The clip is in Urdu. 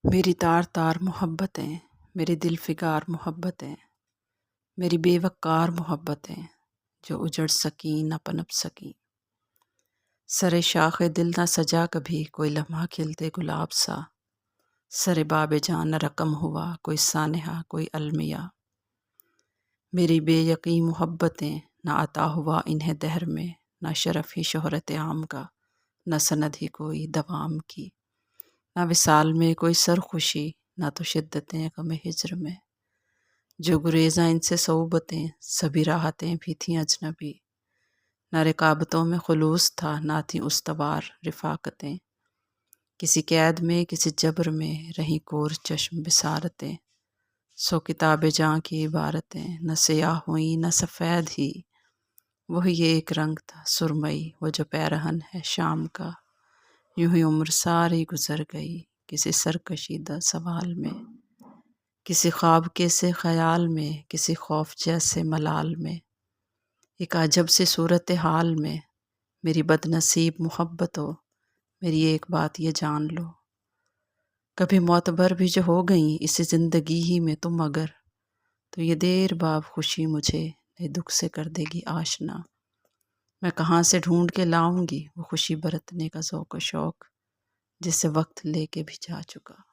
میری تار تار محبتیں، میری دل فگار محبتیں، میری بے وقار محبتیں جو اجڑ سکیں نہ پنپ سکیں۔ سر شاخ دل نہ سجا کبھی کوئی لمحہ کھلتے گلاب سا، سر باب جان نہ رقم ہوا کوئی سانحہ کوئی المیہ۔ میری بے یقین محبتیں نہ عطا ہوا انہیں دہر میں، نہ شرف ہی شہرت عام کا، نہ سند ہی کوئی دوام کی، نہ وصال میں کوئی سرخوشی، نہ تو شدتیں غم ہجر میں۔ جو گریزاں ان سے صعوبتیں، سبھی راحتیں بھی تھیں اجنبی، نہ رقابتوں میں خلوص تھا نہ تھیں استوار رفاقتیں۔ کسی قید میں کسی جبر میں رہیں کور چشم بصارتیں، سو کتاب جاں کی عبارتیں نہ سیاہ ہوئیں نہ سفید ہی، وہی ایک رنگ تھا سرمئی وہ جو پیرہن ہے شام کا۔ یوں ہی عمر ساری گزر گئی کسی سرکشیدہ سوال میں، کسی خواب کے سے خیال میں، کسی خوف جیسے ملال میں، ایک عجب سی صورت حال میں۔ میری بد نصیب محبتوں، میری ایک بات یہ جان لو، کبھی معتبر بھی جو ہو گئیں اسی زندگی ہی میں تم اگر، تو یہ دیر باب خوشی مجھے نئے دکھ سے کر دے گی آشنا۔ میں کہاں سے ڈھونڈ کے لاؤں گی وہ خوشی برتنے کا ذوق و شوق، جسے وقت لے کے بھی جا چکا۔